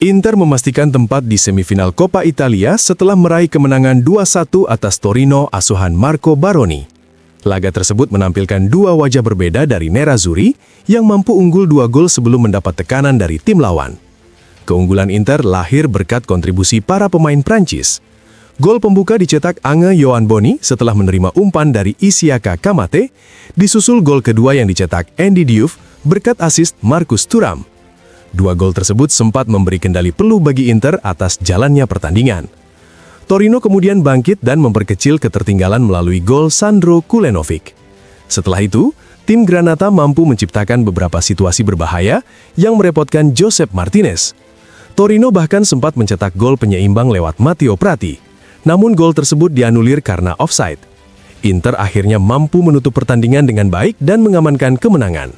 Inter memastikan tempat di semifinal Coppa Italia setelah meraih kemenangan 2-1 atas Torino asuhan Marco Baroni. Laga tersebut menampilkan dua wajah berbeda dari Nerazzurri yang mampu unggul 2 gol sebelum mendapat tekanan dari tim lawan. Keunggulan Inter lahir berkat kontribusi para pemain Prancis. Gol pembuka dicetak Ange Yohan Boni setelah menerima umpan dari Isiaka Kamate, disusul gol kedua yang dicetak Andy Diouf berkat asist Marcus Thuram. Dua gol tersebut sempat memberi kendali peluh bagi Inter atas jalannya pertandingan. Torino kemudian bangkit dan memperkecil ketertinggalan melalui gol Sandro Kulenovic. Setelah itu, tim Granata mampu menciptakan beberapa situasi berbahaya yang merepotkan Josep Martinez. Torino bahkan sempat mencetak gol penyeimbang lewat Matteo Prati, namun gol tersebut dianulir karena offside. Inter akhirnya mampu menutup pertandingan dengan baik dan mengamankan kemenangan.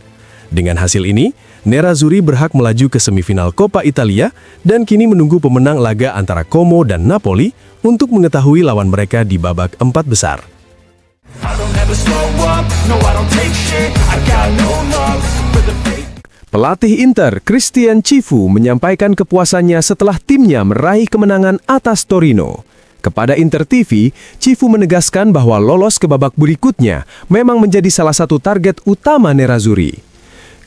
Dengan hasil ini, Nerazzurri berhak melaju ke semifinal Coppa Italia dan kini menunggu pemenang laga antara Como dan Napoli untuk mengetahui lawan mereka di babak 4 besar. Pelatih Inter, Christian Cifu, menyampaikan kepuasannya setelah timnya meraih kemenangan atas Torino. Kepada Inter TV, Cifu menegaskan bahwa lolos ke babak berikutnya memang menjadi salah satu target utama Nerazzurri.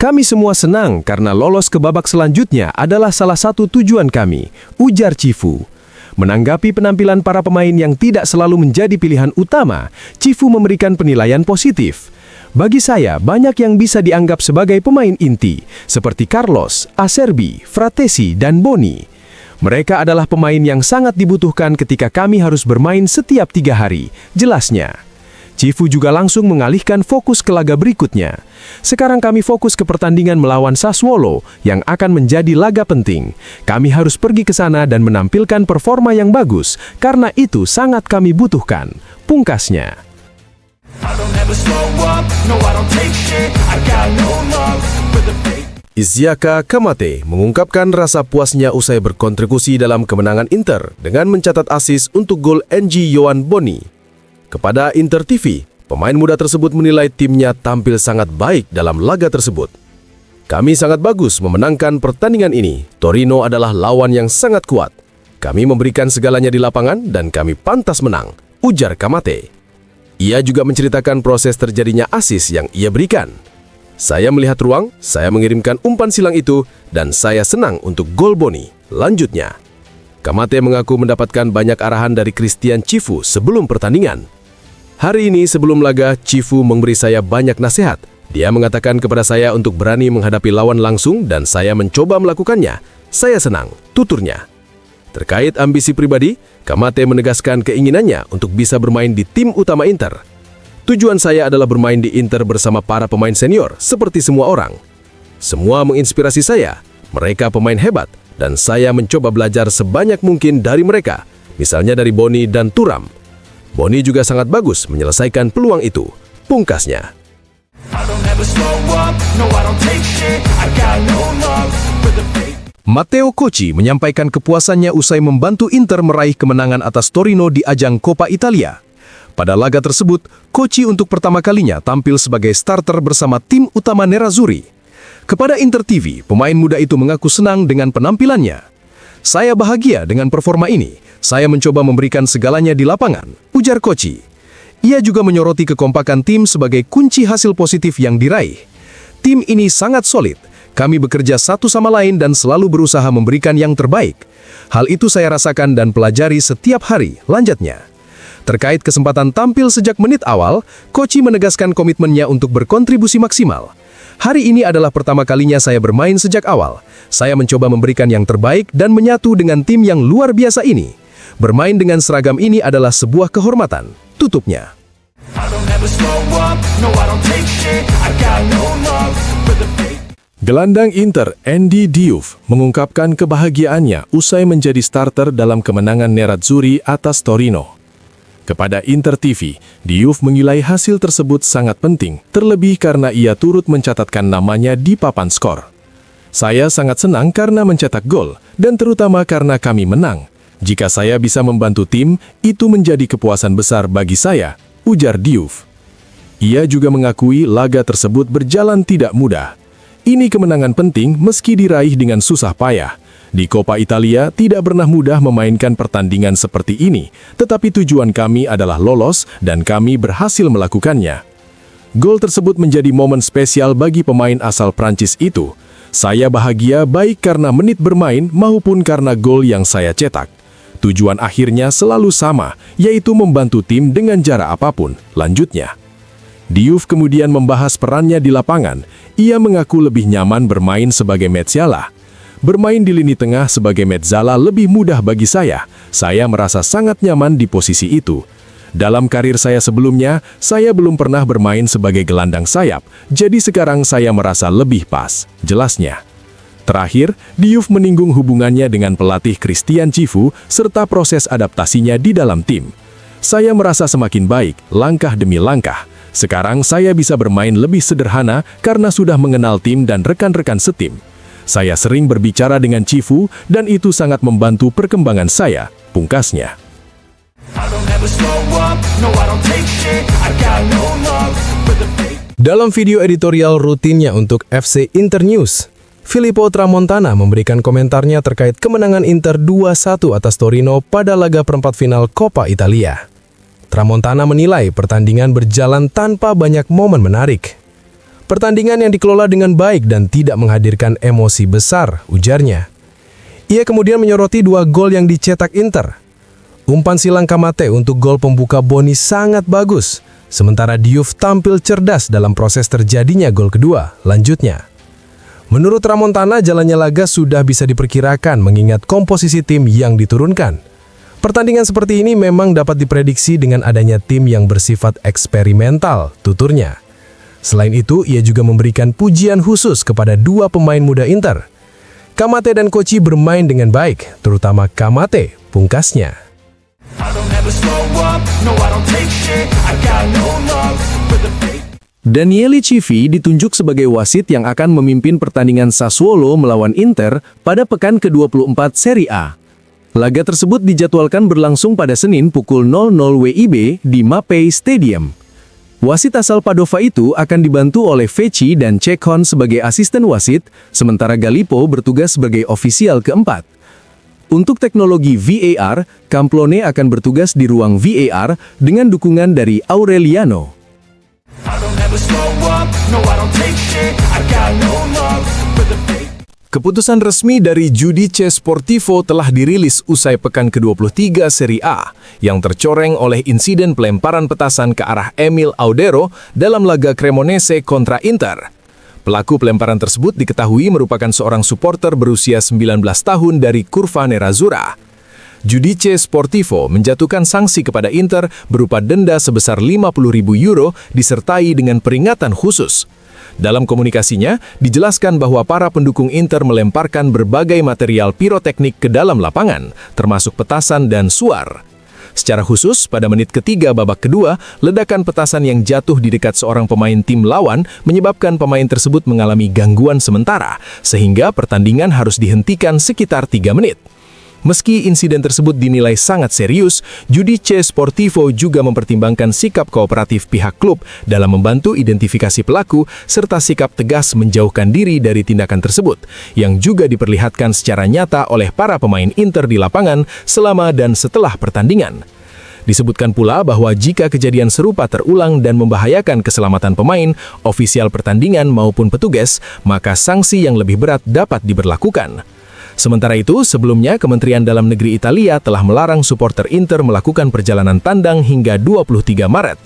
Kami semua senang karena lolos ke babak selanjutnya adalah salah satu tujuan kami, ujar Cifu. Menanggapi penampilan para pemain yang tidak selalu menjadi pilihan utama, Cifu memberikan penilaian positif. Bagi saya, banyak yang bisa dianggap sebagai pemain inti, seperti Carlos, Acerbi, Fratesi, dan Boni. Mereka adalah pemain yang sangat dibutuhkan ketika kami harus bermain setiap 3 hari, jelasnya. Cifu juga langsung mengalihkan fokus ke laga berikutnya. Sekarang kami fokus ke pertandingan melawan Sassuolo yang akan menjadi laga penting. Kami harus pergi ke sana dan menampilkan performa yang bagus, karena itu sangat kami butuhkan, pungkasnya. Isiaka Kamate mengungkapkan rasa puasnya usai berkontribusi dalam kemenangan Inter dengan mencatat assist untuk gol Ange Yohan Boni. Kepada Inter TV, pemain muda tersebut menilai timnya tampil sangat baik dalam laga tersebut. Kami sangat bagus memenangkan pertandingan ini. Torino adalah lawan yang sangat kuat. Kami memberikan segalanya di lapangan dan kami pantas menang, ujar Kamate. Ia juga menceritakan proses terjadinya assist yang ia berikan. Saya melihat ruang, saya mengirimkan umpan silang itu, dan saya senang untuk gol Boni, lanjutnya. Kamate mengaku mendapatkan banyak arahan dari Christian Cifu sebelum pertandingan. Hari ini sebelum laga, Cifu memberi saya banyak nasihat. Dia mengatakan kepada saya untuk berani menghadapi lawan langsung dan saya mencoba melakukannya. Saya senang, tuturnya. Terkait ambisi pribadi, Kamate menegaskan keinginannya untuk bisa bermain di tim utama Inter. Tujuan saya adalah bermain di Inter bersama para pemain senior, seperti semua orang. Semua menginspirasi saya, mereka pemain hebat, dan saya mencoba belajar sebanyak mungkin dari mereka, misalnya dari Boni dan Thuram. Boni juga sangat bagus menyelesaikan peluang itu, pungkasnya. Matteo Cocci menyampaikan kepuasannya usai membantu Inter meraih kemenangan atas Torino di ajang Coppa Italia. Pada laga tersebut, Cocci untuk pertama kalinya tampil sebagai starter bersama tim utama Nerazzurri. Kepada Inter TV, pemain muda itu mengaku senang dengan penampilannya. Saya bahagia dengan performa ini. Saya mencoba memberikan segalanya di lapangan, ujar Cocci. Ia juga menyoroti kekompakan tim sebagai kunci hasil positif yang diraih. Tim ini sangat solid. Kami bekerja satu sama lain dan selalu berusaha memberikan yang terbaik. Hal itu saya rasakan dan pelajari setiap hari, lanjutnya. Terkait kesempatan tampil sejak menit awal, Cocci menegaskan komitmennya untuk berkontribusi maksimal. Hari ini adalah pertama kalinya saya bermain sejak awal. Saya mencoba memberikan yang terbaik dan menyatu dengan tim yang luar biasa ini. Bermain dengan seragam ini adalah sebuah kehormatan, tutupnya. Gelandang Inter, Andy Diouf, mengungkapkan kebahagiaannya usai menjadi starter dalam kemenangan Nerazzurri atas Torino. Kepada Inter TV, Diouf menilai hasil tersebut sangat penting, terlebih karena ia turut mencatatkan namanya di papan skor. Saya sangat senang karena mencetak gol, dan terutama karena kami menang. Jika saya bisa membantu tim, itu menjadi kepuasan besar bagi saya, ujar Diouf. Ia juga mengakui laga tersebut berjalan tidak mudah. Ini kemenangan penting meski diraih dengan susah payah. Di Coppa Italia tidak pernah mudah memainkan pertandingan seperti ini, tetapi tujuan kami adalah lolos dan kami berhasil melakukannya. Gol tersebut menjadi momen spesial bagi pemain asal Prancis itu. Saya bahagia baik karena menit bermain maupun karena gol yang saya cetak. Tujuan akhirnya selalu sama, yaitu membantu tim dengan cara apapun, lanjutnya. Diouf kemudian membahas perannya di lapangan. Ia mengaku lebih nyaman bermain sebagai Mezzala. Bermain di lini tengah sebagai Mezzala lebih mudah bagi saya. Saya merasa sangat nyaman di posisi itu. Dalam karir saya sebelumnya, saya belum pernah bermain sebagai gelandang sayap, jadi sekarang saya merasa lebih pas, jelasnya. Terakhir, Diouf menyinggung hubungannya dengan pelatih Christian Cifu serta proses adaptasinya di dalam tim. Saya merasa semakin baik, langkah demi langkah. Sekarang saya bisa bermain lebih sederhana karena sudah mengenal tim dan rekan-rekan setim. Saya sering berbicara dengan Cifu dan itu sangat membantu perkembangan saya, pungkasnya. Dalam video editorial rutinnya untuk FC Internews, Filippo Tramontana memberikan komentarnya terkait kemenangan Inter 2-1 atas Torino pada laga perempat final Coppa Italia. Tramontana menilai pertandingan berjalan tanpa banyak momen menarik. Pertandingan yang dikelola dengan baik dan tidak menghadirkan emosi besar, ujarnya. Ia kemudian menyoroti 2 gol yang dicetak Inter. Umpan silang Kamate untuk gol pembuka Boni sangat bagus, sementara Diouf tampil cerdas dalam proses terjadinya gol kedua, lanjutnya. Menurut Tramontana, jalannya laga sudah bisa diperkirakan mengingat komposisi tim yang diturunkan. Pertandingan seperti ini memang dapat diprediksi dengan adanya tim yang bersifat eksperimental, tuturnya. Selain itu, ia juga memberikan pujian khusus kepada 2 pemain muda Inter. Kamate dan Kochi bermain dengan baik, terutama Kamate, pungkasnya. Daniele Civi ditunjuk sebagai wasit yang akan memimpin pertandingan Sassuolo melawan Inter pada pekan ke-24 Serie A. Laga tersebut dijadwalkan berlangsung pada Senin pukul 00 WIB di Mapei Stadium. Wasit asal Padova itu akan dibantu oleh Vecchi dan Cekhon sebagai asisten wasit, sementara Galipo bertugas sebagai ofisial keempat. Untuk teknologi VAR, Camplone akan bertugas di ruang VAR dengan dukungan dari Aureliano. Keputusan resmi dari Giudice Sportivo telah dirilis usai pekan ke-23 Serie A yang tercoreng oleh insiden pelemparan petasan ke arah Emil Audero dalam laga Cremonese kontra Inter. Pelaku pelemparan tersebut diketahui merupakan seorang supporter berusia 19 tahun dari Curva Nerazzurra. Giudice Sportivo menjatuhkan sanksi kepada Inter berupa denda sebesar 50.000 euro disertai dengan peringatan khusus. Dalam komunikasinya, dijelaskan bahwa para pendukung Inter melemparkan berbagai material piroteknik ke dalam lapangan, termasuk petasan dan suar. Secara khusus, pada menit ketiga babak kedua, ledakan petasan yang jatuh di dekat seorang pemain tim lawan menyebabkan pemain tersebut mengalami gangguan sementara, sehingga pertandingan harus dihentikan sekitar 3 menit. Meski insiden tersebut dinilai sangat serius, Giudice Sportivo juga mempertimbangkan sikap kooperatif pihak klub dalam membantu identifikasi pelaku serta sikap tegas menjauhkan diri dari tindakan tersebut, yang juga diperlihatkan secara nyata oleh para pemain Inter di lapangan selama dan setelah pertandingan. Disebutkan pula bahwa jika kejadian serupa terulang dan membahayakan keselamatan pemain, ofisial pertandingan maupun petugas, maka sanksi yang lebih berat dapat diberlakukan. Sementara itu, sebelumnya Kementerian Dalam Negeri Italia telah melarang supporter Inter melakukan perjalanan tandang hingga 23 Maret.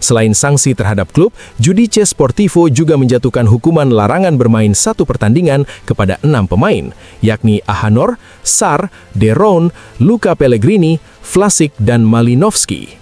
Selain sanksi terhadap klub, Giudice Sportivo juga menjatuhkan hukuman larangan bermain 1 pertandingan kepada 6 pemain, yakni Ahanor, Sarr, De Roon, Luca Pellegrini, Vlasic, dan Malinovski.